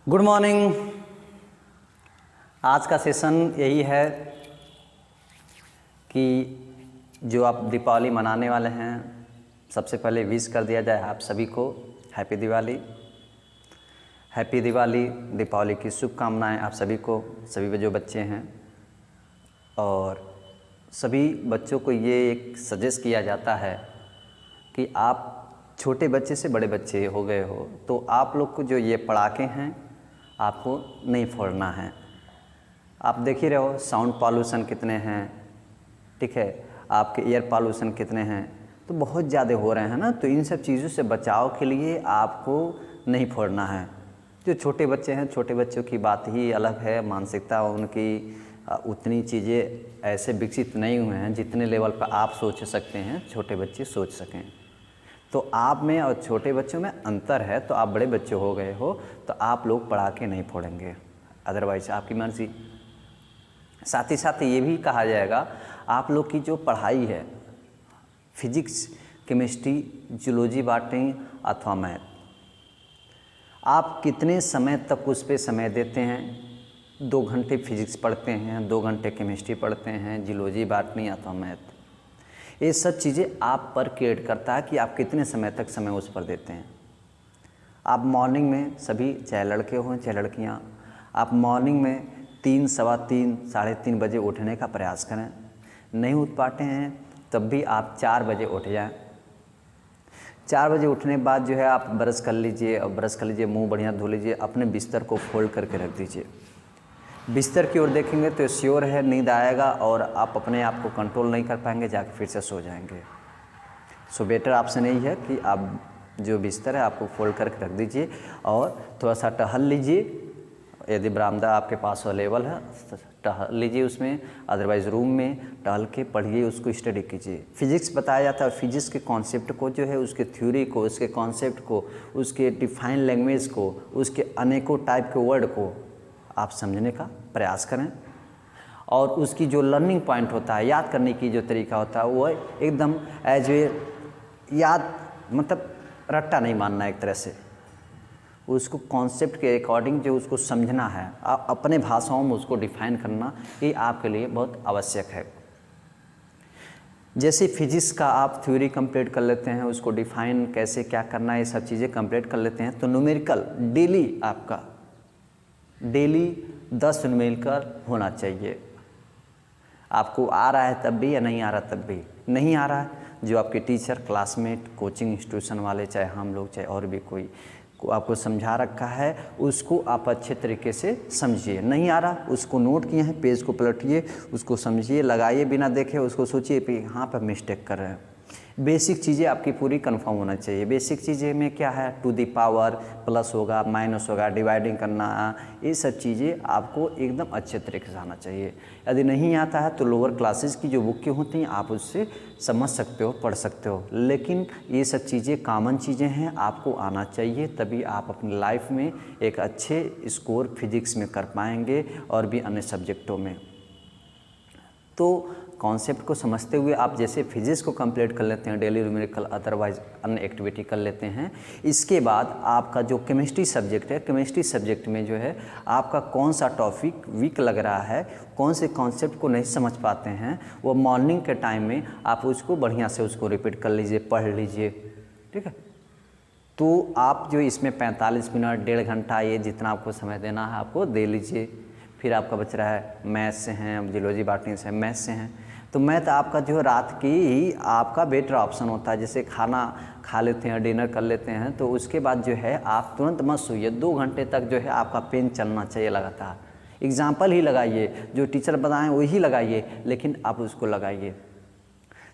Good morning. आज का session यही है कि जो आप दीपावली मनाने वाले हैं, सबसे पहले विश कर दिया जाए आप सभी को हैप्पी दिवाली। हैप्पी दिवाली, दीपावली की शुभकामनाएं आप सभी को, सभी जो बच्चे हैं। और सभी बच्चों को ये एक सजेस्ट किया जाता है कि आप छोटे बच्चे से बड़े बच्चे हो गए हो तो आप लोग को जो ये पटाखे हैं आपको नहीं फोड़ना है। आप देख ही रहे हो साउंड पॉल्यूशन कितने हैं, ठीक है, आपके एयर पॉल्यूशन कितने हैं, तो बहुत ज़्यादा हो रहे हैं ना। तो इन सब चीज़ों से बचाव के लिए आपको नहीं फोड़ना है। जो छोटे बच्चे हैं, छोटे बच्चों की बात ही अलग है, मानसिकता उनकी उतनी चीज़ें ऐसे विकसित नहीं हुए हैं जितने लेवल पर आप सोच सकते हैं छोटे बच्चे सोच सकें। तो आप में और छोटे बच्चों में अंतर है। तो आप बड़े बच्चे हो गए हो तो आप लोग पटाखे नहीं फोड़ेंगे, अदरवाइज आपकी मर्ज़ी। साथ ही साथ ये भी कहा जाएगा आप लोग की जो पढ़ाई है, फिजिक्स, केमिस्ट्री, जूलॉजी, बॉटनी अथवा मैथ, आप कितने समय तक उस पर समय देते हैं। 2 घंटे फिजिक्स पढ़ते हैं, 2 घंटे केमिस्ट्री पढ़ते हैं, जूलॉजी, बॉटनी अथवा मैथ, ये सब चीज़ें आप पर क्रिएट करता है कि आप कितने समय तक समय उस पर देते हैं। आप मॉर्निंग में सभी, चाहे लड़के हों चाहे लड़कियां, आप मॉर्निंग में 3, सवा 3, साढ़े 3 बजे उठने का प्रयास करें। नहीं उठ पाते हैं तब भी आप 4 बजे उठ जाएं। 4 बजे उठने के बाद जो है आप ब्रश कर लीजिए, और ब्रश कर लीजिए, मुंह बढ़िया धो लीजिए, अपने बिस्तर को फोल्ड करके रख दीजिए। बिस्तर की ओर देखेंगे तो श्योर है नींद आएगा और आप अपने आप को कंट्रोल नहीं कर पाएंगे, जाके फिर से सो जाएंगे। सो बेटर ऑप्शन यही है कि आप जो बिस्तर है आपको फोल्ड करके रख दीजिए और थोड़ा सा टहल लीजिए। यदि बरामदा आपके पास अवेलेबल है टहल लीजिए उसमें, अदरवाइज़ रूम में टहल के पढ़िए, उसको स्टडी कीजिए। फिजिक्स बताया जाता है, फिजिक्स के कॉन्सेप्ट को जो है, उसके थ्योरी को, उसके कॉन्सेप्ट को, उसके डिफाइन लैंग्वेज को, उसके अनेकों टाइप के वर्ड को आप समझने का प्रयास करें। और उसकी जो लर्निंग पॉइंट होता है, याद करने की जो तरीका होता है, वो एकदम एज ए याद, मतलब रट्टा नहीं मानना, एक तरह से उसको कॉन्सेप्ट के अकॉर्डिंग जो उसको समझना है, आप अपने भाषाओं में उसको डिफाइन करना, ये आपके लिए बहुत आवश्यक है। जैसे फिजिक्स का आप थ्योरी कंप्लीट कर लेते हैं, उसको डिफाइन कैसे क्या करना है, ये सब चीज़ें कंप्लीट कर लेते हैं, तो न्यूमेरिकल डेली आपका 10 न्यूमेरिकल होना चाहिए। आपको आ रहा है तब भी या नहीं आ रहा तब भी, नहीं आ रहा है, जो आपके टीचर, क्लासमेट, कोचिंग इंस्टीट्यूशन वाले, चाहे हम लोग चाहे और भी कोई को आपको समझा रखा है, उसको आप अच्छे तरीके से समझिए। नहीं आ रहा उसको नोट किए हैं, पेज को पलटिए, उसको समझिए, लगाइए, बिना देखे उसको सोचिए कि हाँ पर मिस्टेक कर रहे हैं। बेसिक चीज़ें आपकी पूरी कंफर्म होना चाहिए। बेसिक चीज़ें में क्या है, टू द पावर, प्लस होगा, माइनस होगा, डिवाइडिंग करना, ये सब चीज़ें आपको एकदम अच्छे तरीके से आना चाहिए। यदि नहीं आता है तो लोअर क्लासेस की जो बुकें होती हैं आप उससे समझ सकते हो, पढ़ सकते हो, लेकिन ये सब चीज़ें कॉमन चीज़ें हैं, आपको आना चाहिए, तभी आप अपनी लाइफ में एक अच्छे स्कोर फिजिक्स में कर पाएंगे और भी अन्य सब्जेक्टों में। तो कॉन्सेप्ट को समझते हुए आप जैसे फिजिक्स को कंप्लीट कर लेते हैं, डेली न्यूमेरिकल, अदरवाइज अन्य एक्टिविटी कर लेते हैं, इसके बाद आपका जो केमिस्ट्री सब्जेक्ट है, केमिस्ट्री सब्जेक्ट में जो है आपका कौन सा टॉपिक वीक लग रहा है, कौन से कॉन्सेप्ट को नहीं समझ पाते हैं, वो मॉर्निंग के टाइम में आप उसको बढ़िया से उसको रिपीट कर लीजिए, पढ़ लीजिए, ठीक है। तो आप जो इसमें 45 मिनट, 1.5 घंटा, ये जितना आपको समय देना है आपको दे लीजिए। फिर आपका बच रहा है मैथ से हैं, जूलॉजी, बॉटनी से, मैथ से हैं, तो मैथ आपका जो रात की ही आपका बेटर ऑप्शन होता है। जैसे खाना खा लेते हैं, डिनर कर लेते हैं, तो उसके बाद जो है आप तुरंत मत सोइए, 2 घंटे तक जो है आपका पेन चलना चाहिए लगातार। एग्जाम्पल ही लगाइए, जो टीचर बताएं वही लगाइए, लेकिन आप उसको लगाइए।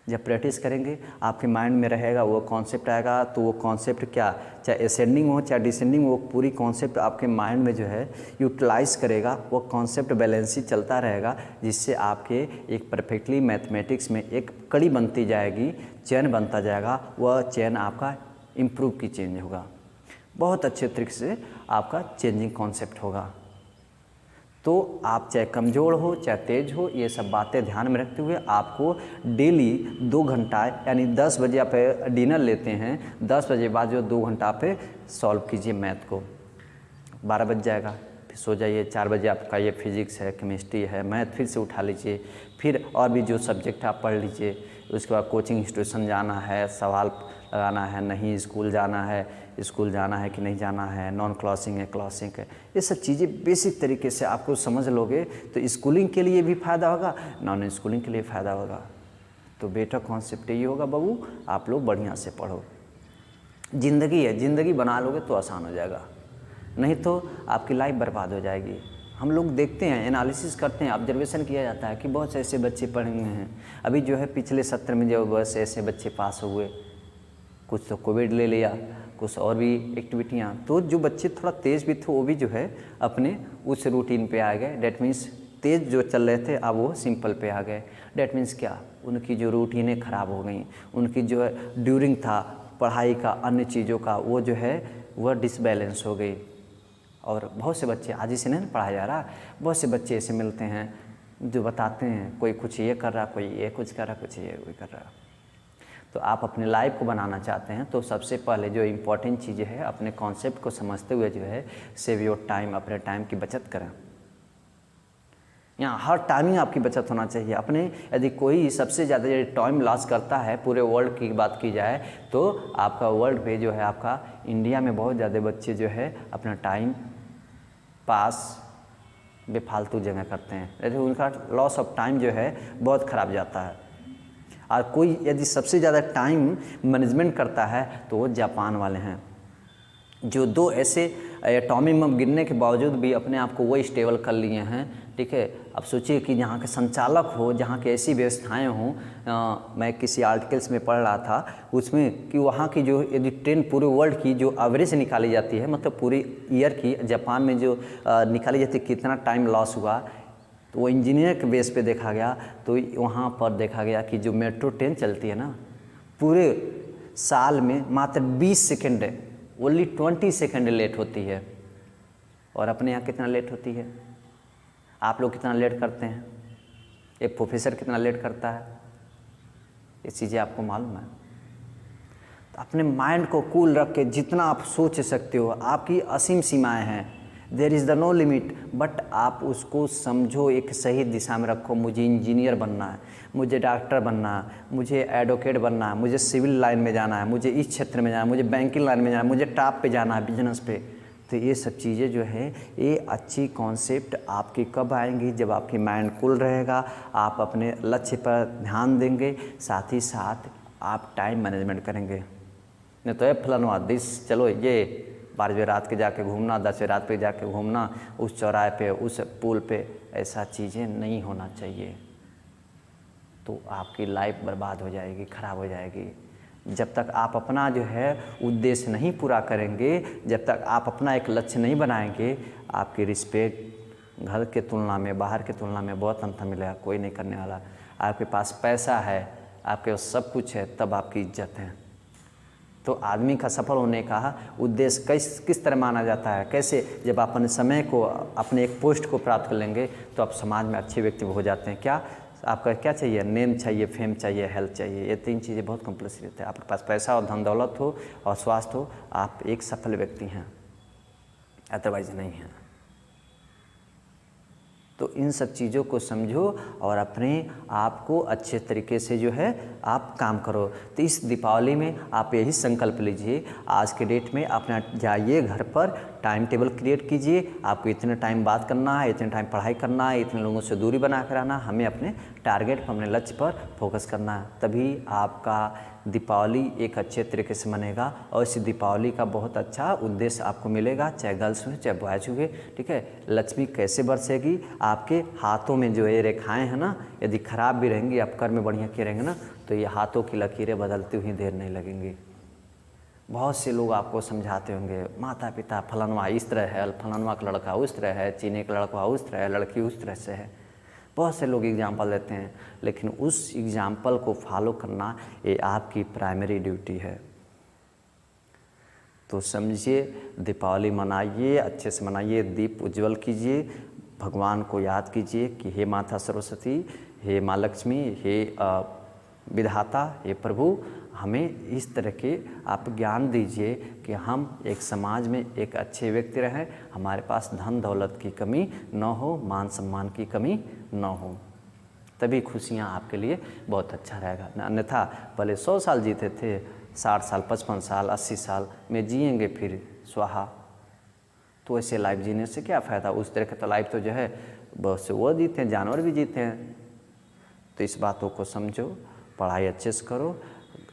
जब प्रैक्टिस करेंगे आपके माइंड में रहेगा, वो कॉन्सेप्ट आएगा, तो वो कॉन्सेप्ट क्या, चाहे असेंडिंग हो चाहे डिसेंडिंग, वो पूरी कॉन्सेप्ट आपके माइंड में जो है यूटिलाइज करेगा, वो कॉन्सेप्ट बैलेंस चलता रहेगा, जिससे आपके एक परफेक्टली मैथमेटिक्स में एक कड़ी बनती जाएगी, चेन बनता जाएगा, वह चेन आपका इम्प्रूव की चेंज होगा, बहुत अच्छे तरीके से आपका चेंजिंग कॉन्सेप्ट होगा। तो आप चाहे कमज़ोर हो चाहे तेज हो, ये सब बातें ध्यान में रखते हुए आपको डेली 2 घंटा, यानी 10 बजे आप डिनर लेते हैं, 10 बजे बाद जो 2 घंटा पे सॉल्व कीजिए मैथ को। 12 बज जाएगा, फिर सो जाइए। 4 बजे आपका ये फिजिक्स है, केमिस्ट्री है, मैथ फिर से उठा लीजिए, फिर और भी जो सब्जेक्ट है आप पढ़ लीजिए। उसके बाद कोचिंग इंस्टीट्यूशन जाना है, सवाल लगाना है, नहीं स्कूल जाना है कि नहीं जाना है, नॉन क्लासिंग है, क्लासिंग है, ये सब चीज़ें बेसिक तरीके से आपको समझ लोगे तो स्कूलिंग के लिए भी फ़ायदा होगा, नॉन स्कूलिंग के लिए फ़ायदा होगा। तो बेटा कॉन्सेप्ट ये होगा बाबू, आप लोग बढ़िया से पढ़ो। ज़िंदगी है, ज़िंदगी बना लोगे तो आसान हो जाएगा, नहीं तो आपकी लाइफ बर्बाद हो जाएगी। हम लोग देखते हैं, एनालिसिस करते हैं, ऑब्जर्वेशन किया जाता है कि बहुत से ऐसे बच्चे पढ़े हुए हैं। अभी जो है पिछले सत्र में जो बस ऐसे बच्चे पास हुए, कुछ तो कोविड ले लिया, कुछ और भी एक्टिविटियाँ, तो जो बच्चे थोड़ा तेज़ भी थे वो भी जो है अपने उस रूटीन पे आ गए। डेट मीन्स तेज़ जो चल रहे थे अब वो सिंपल पे आ गए। डेट मीन्स क्या, उनकी जो रूटीनें ख़राब हो गई, उनकी जो है ड्यूरिंग था पढ़ाई का, अन्य चीज़ों का, वो जो है वह डिसबैलेंस हो गई। और बहुत से बच्चे आज इसे नहीं पढ़ाया जा रहा, बहुत से बच्चे ऐसे मिलते हैं जो बताते हैं कोई कुछ ये कर रहा, कोई ये कुछ कर रहा, कुछ ये कोई कर रहा। तो आप अपने लाइफ को बनाना चाहते हैं तो सबसे पहले जो इम्पोर्टेंट चीज़ें है, अपने कॉन्सेप्ट को समझते हुए जो है सेव योर टाइम, अपने टाइम की बचत करें। यहाँ हर टाइमिंग आपकी बचत होना चाहिए अपने। यदि कोई सबसे ज़्यादा टाइम लॉस करता है, पूरे वर्ल्ड की बात की जाए तो आपका वर्ल्ड पे जो है आपका इंडिया में बहुत ज़्यादा बच्चे जो है अपना टाइम पास बेफालतू जगह करते हैं, यदि उनका लॉस ऑफ टाइम जो है बहुत ख़राब जाता है। और कोई यदि सबसे ज़्यादा टाइम मैनेजमेंट करता है तो वो जापान वाले हैं, जो 2 ऐसे एटॉमिक बम गिरने के बावजूद भी अपने आप को वो स्टेबल कर लिए हैं। ठीक है, अब सोचिए कि यहाँ के संचालक हो, जहाँ की ऐसी व्यवस्थाएं हों। मैं किसी आर्टिकल्स में पढ़ रहा था उसमें कि वहाँ की जो यदि ट्रेन पूरे वर्ल्ड की जो एवरेज निकाली जाती है, मतलब पूरी ईयर की जापान में जो निकाली जाती है, कितना टाइम लॉस हुआ, तो वो इंजीनियर के बेस पे देखा गया। तो वहाँ पर देखा गया कि जो मेट्रो ट्रेन चलती है ना, पूरे साल में मात्र 20 सेकेंड, ओनली 20 सेकेंड लेट होती है। और अपने यहाँ कितना लेट होती है? आप लोग कितना लेट करते हैं? एक प्रोफेसर कितना लेट करता है? ये चीज़ें आपको मालूम है? तो अपने माइंड को कूल रख के जितना आप सोच सकते हो, आपकी असीम सीमाएं हैं, there is the no limit, but आप उसको समझो, एक सही दिशा में रखो। मुझे इंजीनियर बनना है, मुझे डॉक्टर बनना है, मुझे एडवोकेट बनना है, मुझे सिविल लाइन में जाना है, मुझे इस क्षेत्र में जाना है, मुझे बैंकिंग लाइन में जाना है, मुझे टॉप पे जाना है बिजनेस पे। तो ये सब चीज़ें जो है, ये अच्छी कॉन्सेप्ट आपकी कब आएंगी? जब आपकी माइंड कूल रहेगा, आप अपने लक्ष्य पर ध्यान देंगे, साथ ही साथ आप टाइम मैनेजमेंट करेंगे। नहीं तो ये फलाना दिस, चलो ये 12 बजे रात के जाके घूमना, 10 बजे रात पे जाके घूमना, उस चौराहे पे, उस पुल पे, ऐसा चीज़ें नहीं होना चाहिए। तो आपकी लाइफ बर्बाद हो जाएगी, ख़राब हो जाएगी। जब तक आप अपना जो है उद्देश्य नहीं पूरा करेंगे, जब तक आप अपना एक लक्ष्य नहीं बनाएंगे, आपकी रिस्पेक्ट घर के तुलना में, बाहर के तुलना में बहुत अंतर मिलेगा, कोई नहीं करने वाला। आपके पास पैसा है, आपके पास सब कुछ है, तब आपकी इज्जत है। तो आदमी का सफल होने का उद्देश्य किस तरह माना जाता है? कैसे? जब आप अपने समय को, अपने एक पोस्ट को प्राप्त कर लेंगे तो आप समाज में अच्छे व्यक्ति हो जाते हैं। क्या आपका क्या चाहिए? नेम चाहिए, फेम चाहिए, हेल्थ चाहिए। ये 3 चीज़ें बहुत कंपल्सरी होते हैं। आपके पास पैसा और धन दौलत हो और स्वास्थ्य हो, आप एक सफल व्यक्ति हैं, अदरवाइज नहीं हैं। तो इन सब चीज़ों को समझो और अपने आप को अच्छे तरीके से जो है आप काम करो। तो इस दीपावली में आप यही संकल्प लीजिए, आज के डेट में अपना जाइए घर पर, टाइम टेबल क्रिएट कीजिए, आपको इतने टाइम बात करना है, इतने टाइम पढ़ाई करना है, इतने लोगों से दूरी बना कर रहना, हमें अपने टारगेट पर, अपने लक्ष्य पर फोकस करना है। तभी आपका दीपावली एक अच्छे तरीके से मनेगा और इस दीपावली का बहुत अच्छा उद्देश्य आपको मिलेगा, चाहे गर्ल्स हुए चाहे बॉयज हुए। ठीक है, लक्ष्मी कैसे बरसेगी? आपके हाथों में जो ये रेखाएं हैं ना, यदि खराब भी रहेंगी, आप कर्म बढ़िया किए रहेंगे ना, तो ये हाथों की लकीरें बदलती हुई देर नहीं लगेंगी। बहुत से लोग आपको समझाते होंगे, माता पिता फलानवा इस तरह है, फलानवा का लड़का उस तरह है, चीनी का लड़का उस तरह है, लड़की उस तरह से है। बहुत से लोग एग्जाम्पल देते हैं, लेकिन उस एग्जाम्पल को फॉलो करना ये आपकी प्राइमरी ड्यूटी है। तो समझिए, दीपावली मनाइए, अच्छे से मनाइए, दीप उज्जवल कीजिए, भगवान को याद कीजिए कि हे माता सरस्वती, हे माँ लक्ष्मी, हे विधाता, हे प्रभु, हमें इस तरह के आप ज्ञान दीजिए कि हम एक समाज में एक अच्छे व्यक्ति रहें, हमारे पास धन दौलत की कमी न हो, मान सम्मान की कमी न हो, तभी खुशियाँ आपके लिए बहुत अच्छा रहेगा। अन्यथा पहले 100 साल जीते थे, 60 साल 55 साल 80 साल में जिएंगे फिर स्वाहा, तो ऐसे लाइफ जीने से क्या फ़ायदा। उस तरह का तो लाइफ तो जो है बहुत से वो जीते हैं, जानवर भी जीते हैं। तो इस बातों को समझो, पढ़ाई अच्छे से करो,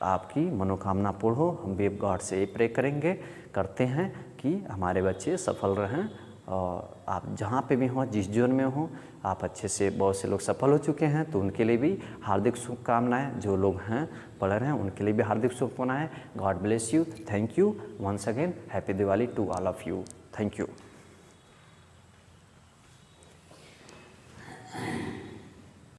आपकी मनोकामना पूर्ण हो। हम भी गॉड से ये प्रे करते हैं कि हमारे बच्चे सफल रहें, और आप जहाँ पे भी हों, जिस जोन में हों, आप अच्छे से, बहुत से लोग सफल हो चुके हैं तो उनके लिए भी हार्दिक शुभकामनाएं। जो लोग हैं पढ़ रहे हैं उनके लिए भी हार्दिक शुभकामनाएं। God bless you. Thank you once again. Happy Diwali to all of you. Thank you.